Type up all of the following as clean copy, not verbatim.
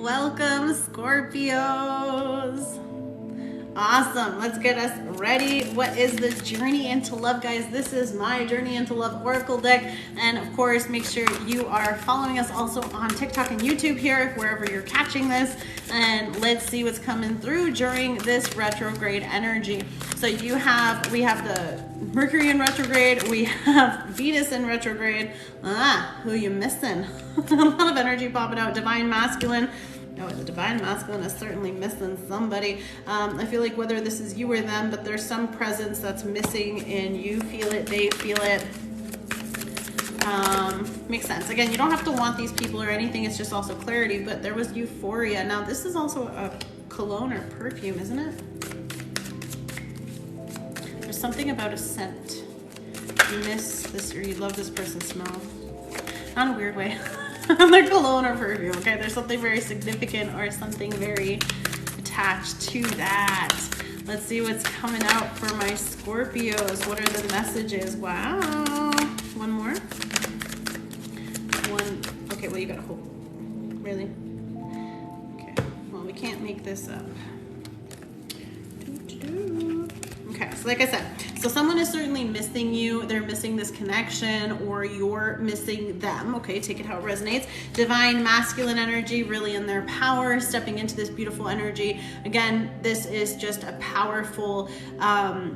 Welcome, Scorpios. Awesome. Let's get us ready. What is the journey into love, guys? This is my Journey into Love Oracle deck. And of course, make sure you are following us also on TikTok and YouTube here, wherever you're catching this. And let's see what's coming through during this retrograde energy. So we have the Mercury in retrograde. We have Venus in retrograde. Who are you missing? A lot of energy popping out. Divine Masculine. No, the Divine Masculine is certainly missing somebody. I feel like whether this is you or them, but there's some presence that's missing and you feel it, they feel it. Makes sense. Again, you don't have to want these people or anything. It's just also clarity, but there was euphoria. Now, this is also a cologne or perfume, isn't it? There's something about a scent. You miss this or you love this person's smell. Not in a weird way. Their cologne or perfume, okay? There's something very significant or something very attached to that. Let's see what's coming out for my Scorpios. What are the messages? Wow. One more? One. Okay, well, you gotta hold. Really? Okay. Well, we can't make this up. Okay, so like I said, so someone is certainly missing you. They're missing this connection or you're missing them. Okay, take it how it resonates. Divine masculine energy, really in their power, stepping into this beautiful energy. Again, this is just a powerful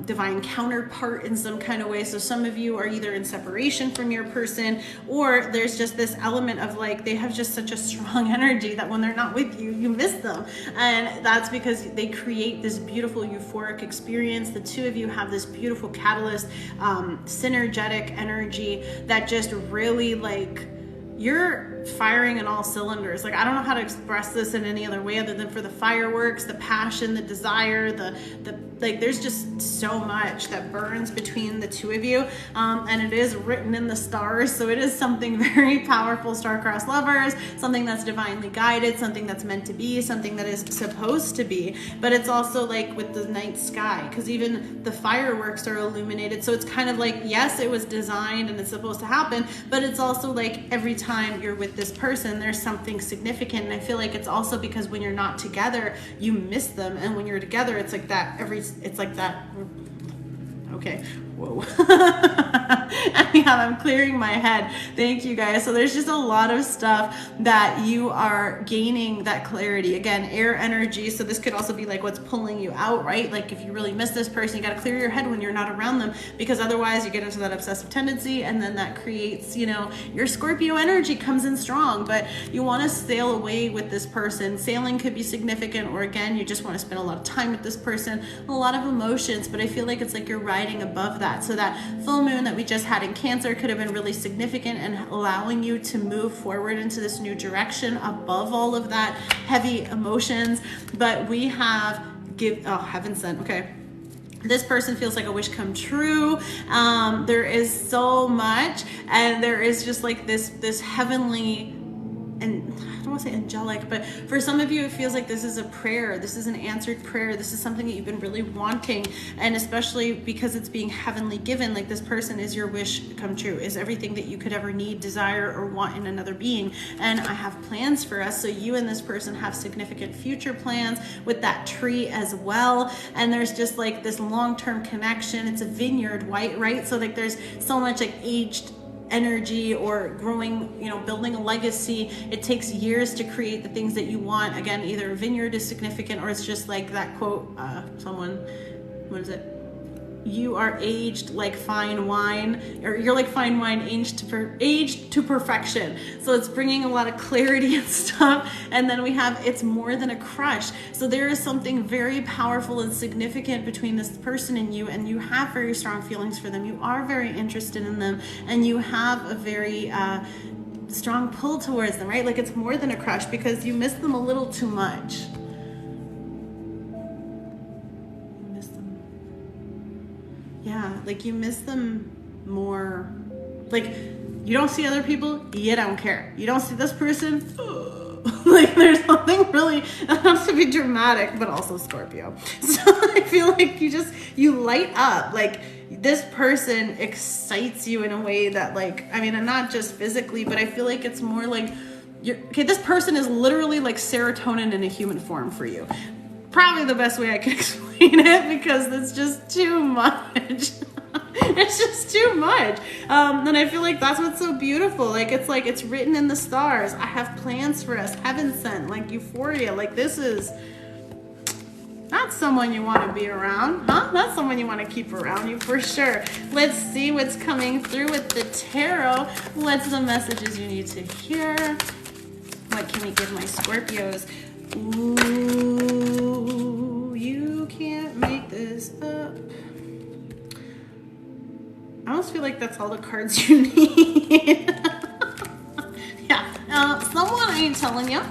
divine counterpart in some kind of way. So some of you are either in separation from your person or there's just this element of like they have just such a strong energy that when they're not with you, you miss them. And that's because they create this beautiful euphoric experience. The two of you have this beautiful catalyst, synergetic energy that just really like you're firing in all cylinders. Like I don't know how to express this in any other way other than for the fireworks, the passion, the desire, the like there's just so much that burns between the two of you, and it is written in the stars, so it is something very powerful. Star-crossed lovers, something that's divinely guided, something that's meant to be, something that is supposed to be. But it's also like with the night sky, because even the fireworks are illuminated, so it's kind of like, yes, it was designed and it's supposed to happen, but it's also like every time you're with this person there's something significant. And I feel like it's also because when you're not together you miss them, and when you're together it's like that it's like that. Okay, whoa. Anyhow, I'm clearing my head. Thank you guys. So there's just a lot of stuff that you are gaining that clarity. Again, air energy. So this could also be like what's pulling you out, right? Like if you really miss this person, you got to clear your head when you're not around them, because otherwise you get into that obsessive tendency, and then that creates, you know, your Scorpio energy comes in strong. But you want to sail away with this person. Sailing could be significant, or again, you just want to spend a lot of time with this person, a lot of emotions. But I feel like it's like you're riding above that. So that full moon that we just had in Cancer could have been really significant and allowing you to move forward into this new direction above all of that heavy emotions. But we have heaven sent. Okay, this person feels like a wish come true. There is so much, and there is just like this heavenly, and I don't want to say angelic, but for some of you it feels like this is a prayer, this is an answered prayer, this is something that you've been really wanting, and especially because it's being heavenly given, like this person is your wish come true, is everything that you could ever need, desire, or want in another being. And I have plans for us. So you and this person have significant future plans with that tree as well, and there's just like this long-term connection. It's a vineyard, right? So like there's so much like aged energy or growing, you know, building a legacy. It takes years to create the things that you want. Again, either a vineyard is significant or it's just like that quote, what is it? You are aged like fine wine, or you're like fine wine aged to perfection. So it's bringing a lot of clarity and stuff. And then we have, it's more than a crush. So there is something very powerful and significant between this person and you have very strong feelings for them. You are very interested in them, and you have a very strong pull towards them, right? Like it's more than a crush because you miss them a little too much. Yeah, like you miss them more. Like you don't see other people, you don't care. You don't see this person, like there's something really, it has to be dramatic, but also Scorpio. So I feel like you light up. Like this person excites you in a way that, like, I mean, and not just physically, but I feel like it's more like okay, this person is literally like serotonin in a human form for you. Probably the best way I can explain it, because it's just too much. It's just too much. And I feel like that's what's so beautiful. Like it's written in the stars. I have plans for us, heaven sent, like euphoria. Like that's someone you want to be around, huh? That's someone you want to keep around you for sure. Let's see what's coming through with the tarot. What's the messages you need to hear? What can we give my Scorpios? Ooh, you can't make this up. I almost feel like that's all the cards you need. Yeah, someone ain't telling you.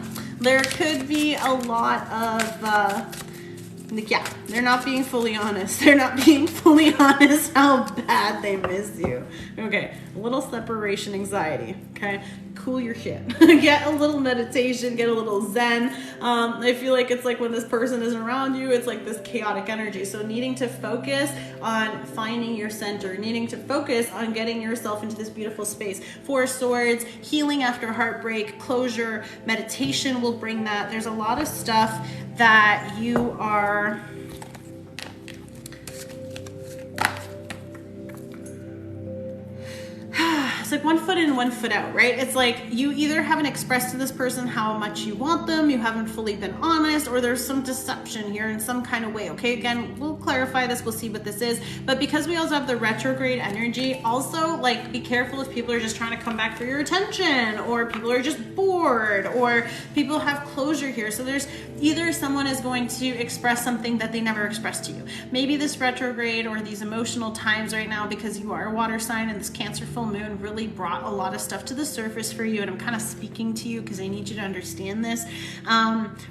There could be a lot of, yeah, they're not being fully honest. They're not being fully honest how bad they miss you. Okay, a little separation anxiety, okay? Cool your shit. Get a little meditation, get a little zen. I feel like it's like when this person isn't around you, it's like this chaotic energy. So needing to focus on finding your center, needing to focus on getting yourself into this beautiful space. Four of Swords, healing after heartbreak, closure, meditation will bring that. There's a lot of stuff that you are it's like 1 foot in, 1 foot out, right? It's like you either haven't expressed to this person how much you want them, you haven't fully been honest, or there's some deception here in some kind of way, okay? Again, we'll clarify this, we'll see what this is. But because we also have the retrograde energy, also like be careful if people are just trying to come back for your attention, or people are just bored, or people have closure here. So there's either someone is going to express something that they never expressed to you. Maybe this retrograde or these emotional times right now, because you are a water sign and this Cancer full moon really brought a lot of stuff to the surface for you, and I'm kind of speaking to you because I need you to understand this.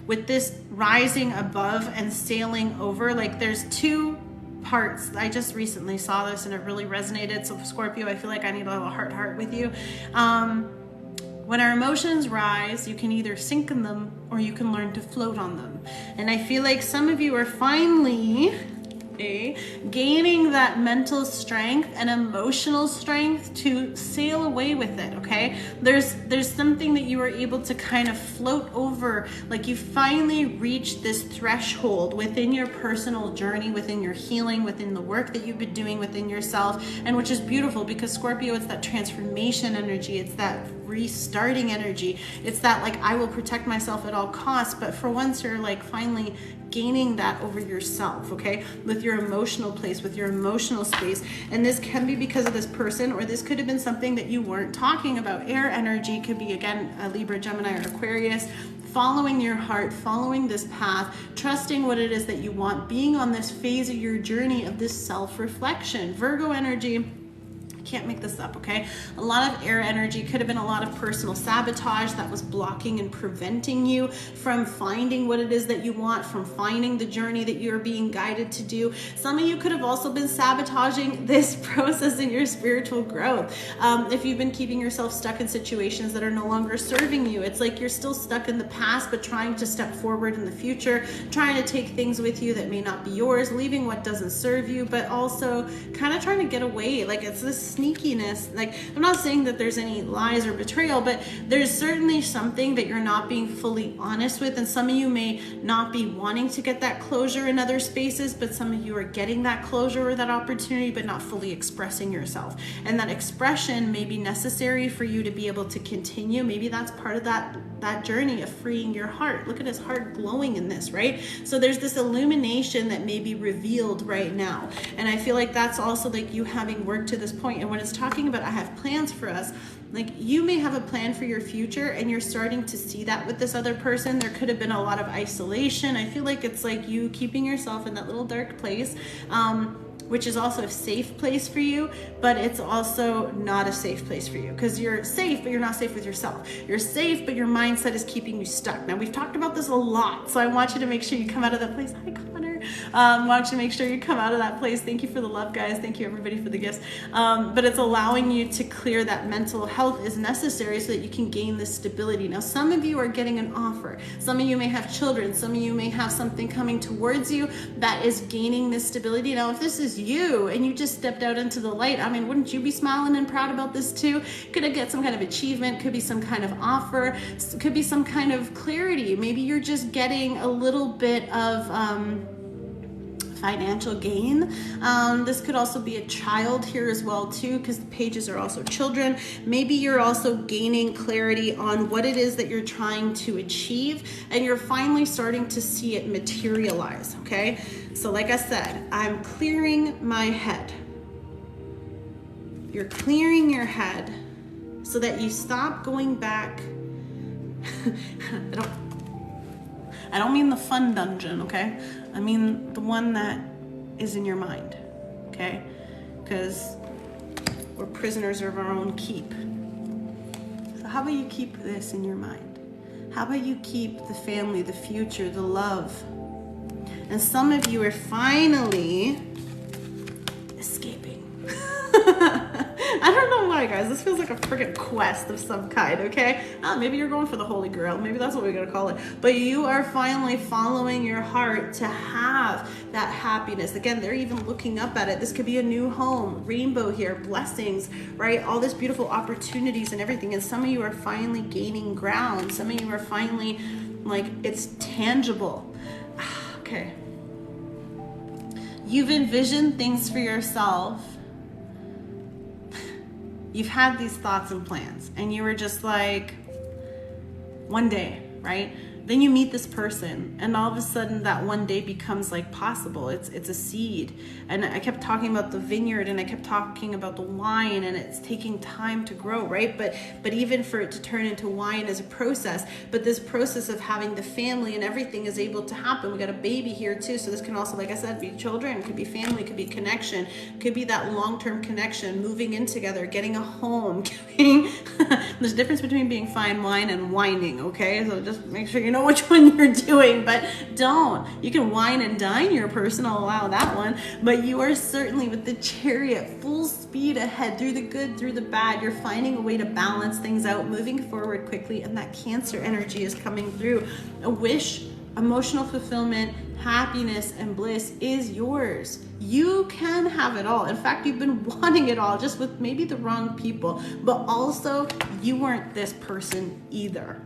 With this rising above and sailing over, like there's two parts. I just recently saw this and it really resonated. So Scorpio, I feel like I need a little heart with you. When our emotions rise, you can either sink in them or you can learn to float on them. And I feel like some of you are finally gaining that mental strength and emotional strength to sail away with it, okay? There's something that you are able to kind of float over, like you finally reached this threshold within your personal journey, within your healing, within the work that you've been doing within yourself, and which is beautiful because Scorpio, it's that transformation energy, it's that restarting energy, it's that like I will protect myself at all costs, but for once you're like finally gaining that over yourself, okay, with your emotional place, with your emotional space. And this can be because of this person, or this could have been something that you weren't talking about. Air energy could be, again, a Libra, Gemini, or Aquarius. Following your heart, following this path, trusting what it is that you want, being on this phase of your journey of this self-reflection. Virgo energy, can't make this up, okay? A lot of air energy could have been a lot of personal sabotage that was blocking and preventing you from finding what it is that you want, from finding the journey that you're being guided to do. Some of you could have also been sabotaging this process in your spiritual growth. If you've been keeping yourself stuck in situations that are no longer serving you, it's like you're still stuck in the past, but trying to step forward in the future, trying to take things with you that may not be yours, leaving what doesn't serve you, but also kind of trying to get away. Like it's this sneakiness. Like I'm not saying that there's any lies or betrayal, but there's certainly something that you're not being fully honest with, and some of you may not be wanting to get that closure in other spaces, but some of you are getting that closure or that opportunity but not fully expressing yourself, and that expression may be necessary for you to be able to continue. Maybe that's part of that journey of freeing your heart. Look at his heart glowing in this, right? So there's this illumination that may be revealed right now, and I feel like that's also like you having worked to this point. And when it's talking about I have plans for us, like you may have a plan for your future and you're starting to see that with this other person. There could have been a lot of isolation. I feel like it's like you keeping yourself in that little dark place, which is also a safe place for you, but it's also not a safe place for you because you're safe, but you're not safe with yourself. You're safe, but your mindset is keeping you stuck. Now, we've talked about this a lot, so I want you to make sure you come out of that place. Hi, Connor. Why don't you make sure you come out of that place? Thank you for the love, guys. Thank you, everybody, for the gifts. But it's allowing you to clear that mental health is necessary so that you can gain this stability. Now, some of you are getting an offer. Some of you may have children. Some of you may have something coming towards you that is gaining this stability. Now, if this is you and you just stepped out into the light, I mean, wouldn't you be smiling and proud about this too? Could it get some kind of achievement? Could be some kind of offer. Could be some kind of clarity. Maybe you're just getting a little bit of financial gain. This could also be a child here as well too, because the pages are also children. Maybe you're also gaining clarity on what it is that you're trying to achieve, and you're finally starting to see it materialize. Okay, so like I said, I'm clearing my head. You're clearing your head so that you stop going back. I don't mean the fun dungeon, okay? I mean the one that is in your mind, okay? Because we're prisoners of our own keep. So how about you keep this in your mind? How about you keep the family, the future, the love? And some of you are finally escaping. I don't know why, guys. This feels like a freaking quest of some kind, okay? Maybe you're going for the Holy Grail. Maybe that's what we're going to call it. But you are finally following your heart to have that happiness. Again, they're even looking up at it. This could be a new home, rainbow here, blessings, right? All this beautiful opportunities and everything. And some of you are finally gaining ground. Some of you are finally, like, it's tangible. Okay. You've envisioned things for yourself. You've had these thoughts and plans, and you were just like, one day, right? Then you meet this person, and all of a sudden that one day becomes like possible. It's a seed. And I kept talking about the vineyard, and I kept talking about the wine, and it's taking time to grow, right? But even for it to turn into wine is a process. But this process of having the family and everything is able to happen. We got a baby here too, so this can also, like I said, be children, could be family, could be connection, could be that long-term connection, moving in together, getting a home. There's a difference between being fine wine and whining, okay? So just make sure you know which one you're doing, but don't. You can wine and dine your person, I'll allow that one, but you are certainly with the Chariot, full speed ahead, through the good, through the bad. You're finding a way to balance things out, moving forward quickly, and that Cancer energy is coming through. A wish, emotional fulfillment, happiness, and bliss is yours. You can have it all. In fact, you've been wanting it all, just with maybe the wrong people, but also you weren't this person either.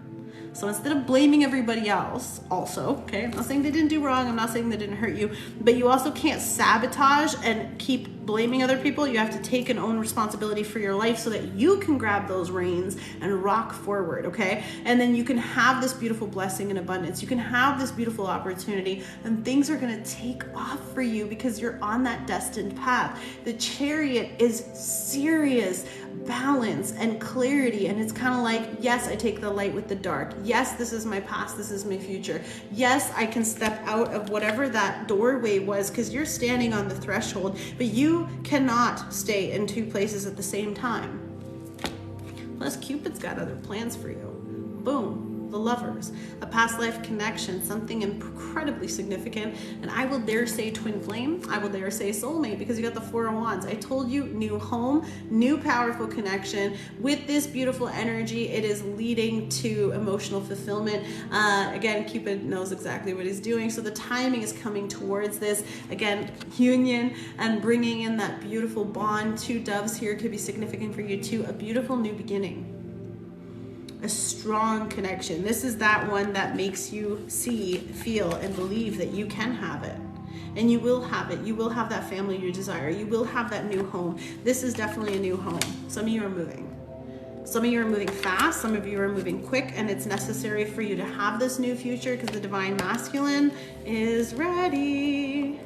So instead of blaming everybody else, also, okay, I'm not saying they didn't do wrong, I'm not saying they didn't hurt you, but you also can't sabotage and keep blaming other people. You have to take and own responsibility for your life so that you can grab those reins and rock forward, okay? And then you can have this beautiful blessing and abundance. You can have this beautiful opportunity, and things are gonna take off for you because you're on that destined path. The Chariot is serious balance and clarity, and it's kind of like, yes, I take the light with the dark. Yes, this is my past, this is my future. Yes, I can step out of whatever that doorway was, because you're standing on the threshold, but you cannot stay in two places at the same time. Plus, Cupid's got other plans for you. Boom. The Lovers, a past life connection, something incredibly significant, and I will dare say twin flame, I will dare say soulmate, because you got the Four of Wands. I told you, new home, new powerful connection. With this beautiful energy, it is leading to emotional fulfillment. Again, Cupid knows exactly what he's doing, so the timing is coming towards this. Again, union and bringing in that beautiful bond. Two doves here could be significant for you too. A beautiful new beginning. A strong connection. This is that one that makes you see, feel, and believe that you can have it. And you will have it. You will have that family you desire. You will have that new home. This is definitely a new home. Some of you are moving. Some of you are moving fast. Some of you are moving quick, and it's necessary for you to have this new future because the divine masculine is ready.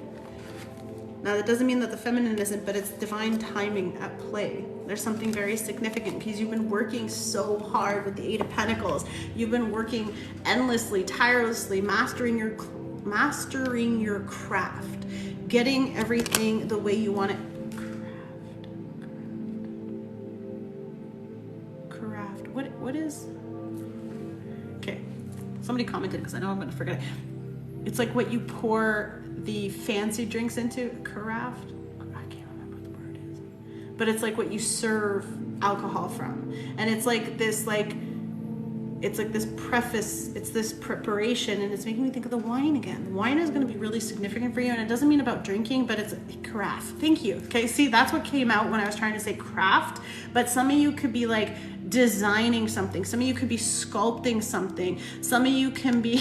Now, that doesn't mean that the feminine isn't, but it's divine timing at play. There's something very significant because you've been working so hard with the Eight of Pentacles. You've been working endlessly, tirelessly, mastering your craft, getting everything the way you want it. Craft. What is? Okay. Somebody commented because I know I'm going to forget it. It's like what you pour the fancy drinks into, carafe. I can't remember what the word is, but it's like what you serve alcohol from, and it's like this, it's like this preface, it's this preparation, and it's making me think of the wine again. Wine is going to be really significant for you, and it doesn't mean about drinking, but it's a carafe. Thank you. Okay, see, that's what came out when I was trying to say craft, but some of you could be like designing something. Some of you could be sculpting something. Some of you can be,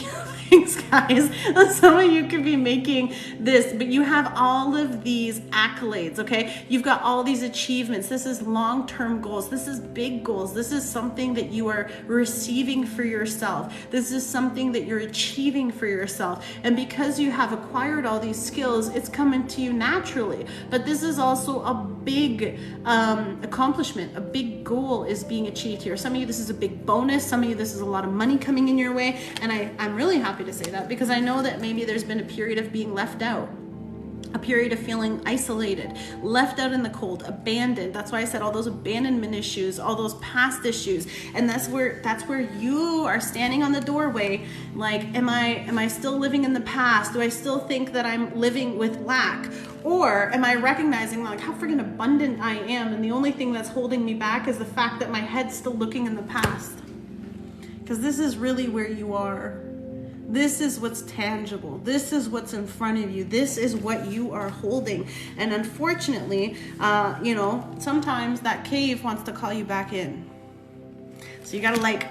thanks guys, some of you could be making this, but you have all of these accolades, okay? You've got all these achievements. This is long-term goals. This is big goals. This is something that you are receiving for yourself. This is something that you're achieving for yourself. And because you have acquired all these skills, it's coming to you naturally. But this is also a big accomplishment. A big goal is being achieved here. Some of you, this is a big bonus. Some of you, this is a lot of money coming in your way. And I'm really happy to say that, because I know that maybe there's been a period of being left out, a period of feeling isolated, left out in the cold, abandoned. That's why I said all those abandonment issues, all those past issues. And that's where you are standing on the doorway. Like, am I still living in the past? Do I still think that I'm living with lack? Or am I recognizing like how freaking abundant I am, and the only thing that's holding me back is the fact that my head's still looking in the past? Because this is really where you are. This is what's tangible. This is what's in front of you. This is what you are holding. And unfortunately, you know, sometimes that cave wants to call you back in. So you gotta like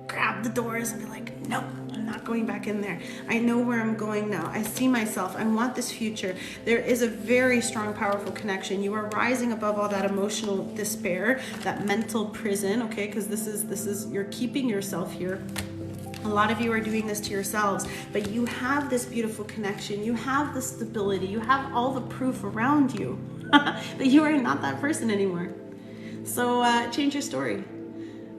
grab the doors and be like, no, I'm not going back in there. I know where I'm going now. I see myself. I want this future. There is a very strong, powerful connection. You are rising above all that emotional despair, that mental prison, okay? Because this is, you're keeping yourself here. A lot of you are doing this to yourselves, but you have this beautiful connection. You have the stability. You have all the proof around you that you are not that person anymore. So change your story.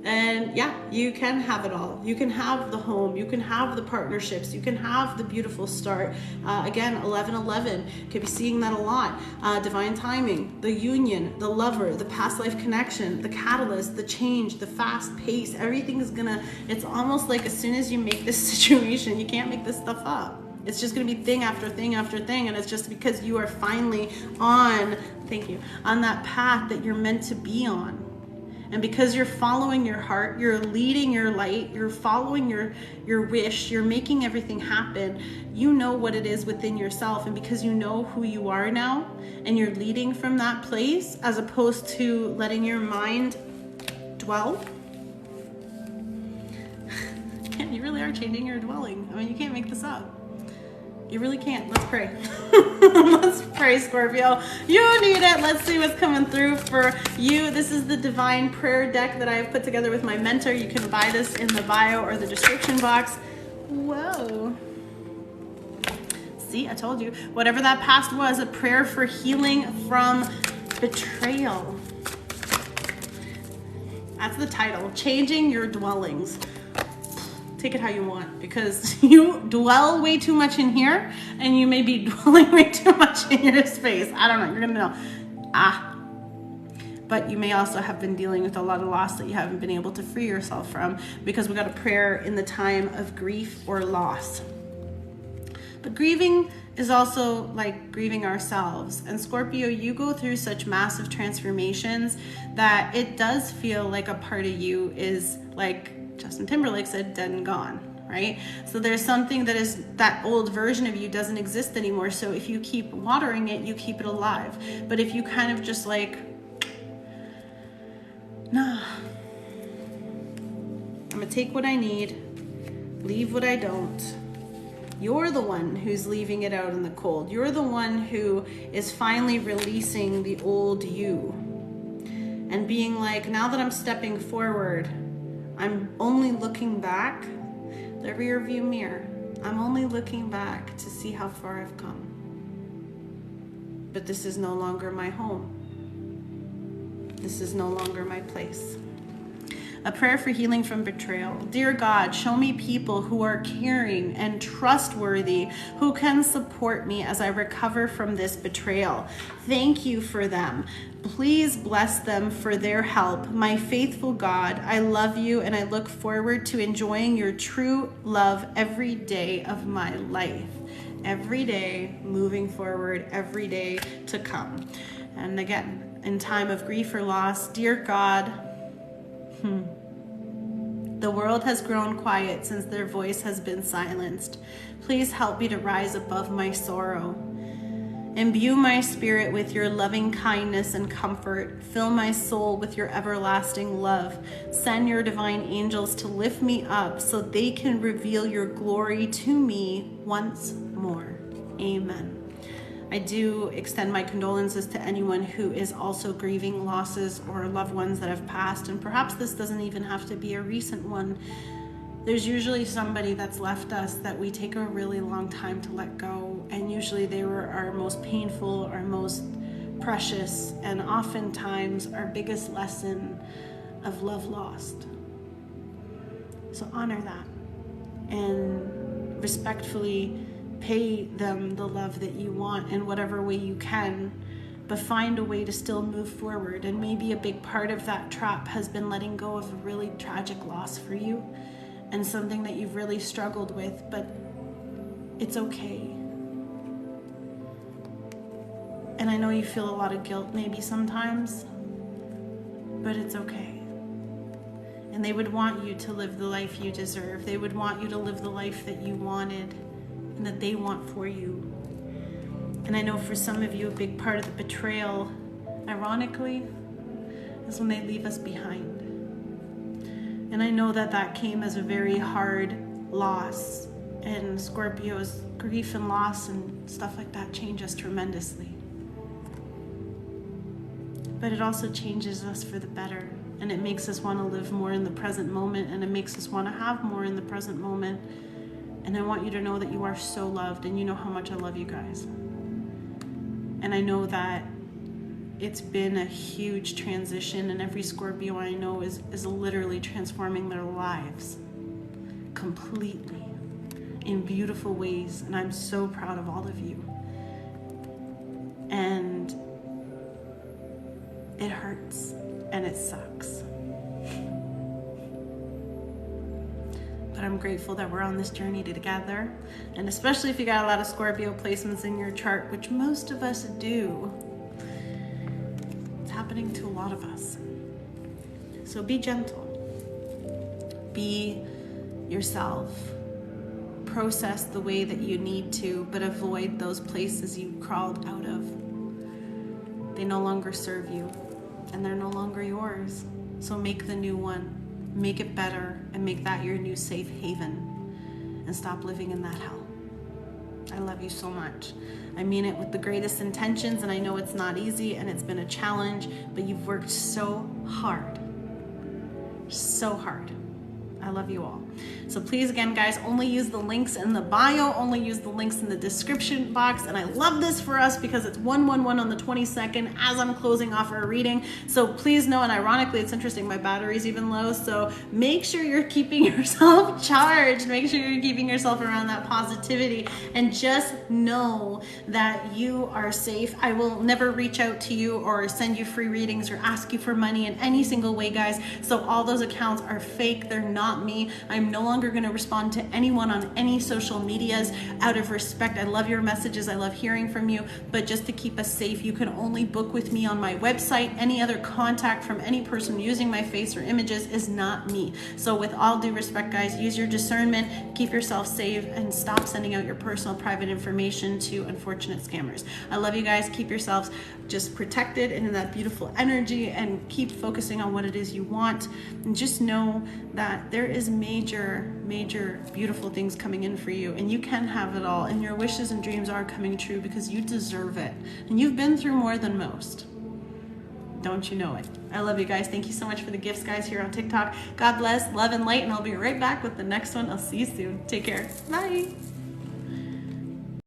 And yeah, you can have it all. You can have the home. You can have the partnerships. You can have the beautiful start. Again, 11-11, could be seeing that a lot. Divine timing, the union, the lover, the past life connection, the catalyst, the change, the fast pace. Everything is gonna, it's almost like as soon as you make this situation, you can't make this stuff up. It's just going to be thing after thing after thing. And it's just because you are finally on, thank you, on that path that you're meant to be on. And because you're following your heart, you're leading your light, you're following your wish, you're making everything happen, you know what it is within yourself. And because you know who you are now, and you're leading from that place, as opposed to letting your mind dwell. You really are changing your dwelling. I mean, you can't make this up. You really can't. Let's pray. Let's pray, Scorpio. You need it. Let's see what's coming through for you. This is the divine prayer deck that I have put together with my mentor. You can buy this in the bio or the description box. Whoa. See, I told you. Whatever that past was, a prayer for healing from betrayal. That's the title. Changing your dwellings. Take it how you want, because you dwell way too much in here, and you may be dwelling way too much in your space. I don't know. You're gonna know. But you may also have been dealing with a lot of loss that you haven't been able to free yourself from, because we got a prayer in the time of grief or loss. But grieving is also like grieving ourselves. And Scorpio, you go through such massive transformations that it does feel like a part of you is, like Justin Timberlake said, dead and gone, right? So there's something that is, that old version of you doesn't exist anymore. So if you keep watering it, you keep it alive. But if you kind of just like, nah, I'm gonna take what I need, leave what I don't. You're the one who's leaving it out in the cold. You're the one who is finally releasing the old you and being like, now that I'm stepping forward, I'm only looking back, the rear view mirror. I'm only looking back to see how far I've come. But this is no longer my home. This is no longer my place. A prayer for healing from betrayal. Dear God, show me people who are caring and trustworthy, who can support me as I recover from this betrayal. Thank you for them. Please bless them for their help. My faithful God, I love you and I look forward to enjoying your true love every day of my life. Every day, moving forward, every day to come. And again, in time of grief or loss, dear God, the world has grown quiet since their voice has been silenced. Please help me to rise above my sorrow. Imbue my spirit with your loving kindness and comfort. Fill my soul with your everlasting love. Send your divine angels to lift me up so they can reveal your glory to me once more. Amen. I do extend my condolences to anyone who is also grieving losses or loved ones that have passed, and perhaps this doesn't even have to be a recent one. There's usually somebody that's left us that we take a really long time to let go, and usually they were our most painful, our most precious, and oftentimes our biggest lesson of love lost. So honor that and respectfully pay them the love that you want in whatever way you can, but find a way to still move forward. And maybe a big part of that trap has been letting go of a really tragic loss for you and something that you've really struggled with, but it's okay. And I know you feel a lot of guilt maybe sometimes, but it's okay. And they would want you to live the life you deserve. They would want you to live the life that you wanted and that they want for you. And I know for some of you, a big part of the betrayal, ironically, is when they leave us behind. And I know that that came as a very hard loss, and Scorpio's grief and loss and stuff like that change us tremendously. But it also changes us for the better, and it makes us want to live more in the present moment, and it makes us want to have more in the present moment. And I want you to know that you are so loved, and you know how much I love you guys. And I know that it's been a huge transition, and every Scorpio I know is literally transforming their lives completely in beautiful ways. And I'm so proud of all of you. And it hurts and it sucks. But I'm grateful that we're on this journey together. And especially if you got a lot of Scorpio placements in your chart, which most of us do, it's happening to a lot of us. So be gentle. Be yourself. Process the way that you need to, but avoid those places you crawled out of. They no longer serve you, and they're no longer yours. So make the new one. Make it better and make that your new safe haven, and stop living in that hell. I love you so much. I mean it with the greatest intentions, and I know it's not easy and it's been a challenge, but you've worked so hard. So hard. I love you all. So please, again, guys, only use the links in the bio, only use the links in the description box. And I love this for us because it's 1/1/1 on the 22nd as I'm closing off our reading. So please know, and ironically, it's interesting, my battery's even low. So make sure you're keeping yourself charged. Make sure you're keeping yourself around that positivity, and just know that you are safe. I will never reach out to you or send you free readings or ask you for money in any single way, guys. So all those accounts are fake. They're not me. I'm no longer going to respond to anyone on any social medias out of respect. I love your messages. I love hearing from you, but just to keep us safe, you can only book with me on my website. Any other contact from any person using my face or images is not me. So with all due respect, guys, use your discernment, keep yourself safe, and stop sending out your personal private information to unfortunate scammers. I love you guys. Keep yourselves just protected and in that beautiful energy, and keep focusing on what it is you want. And just know that there is major beautiful things coming in for you, and you can have it all, and your wishes and dreams are coming true because you deserve it, and you've been through more than most. Don't you know it? I love you guys. Thank you so much for the gifts, guys, here on TikTok. God bless, love and light, and I'll be right back with the next one. I'll see you soon. Take care. Bye.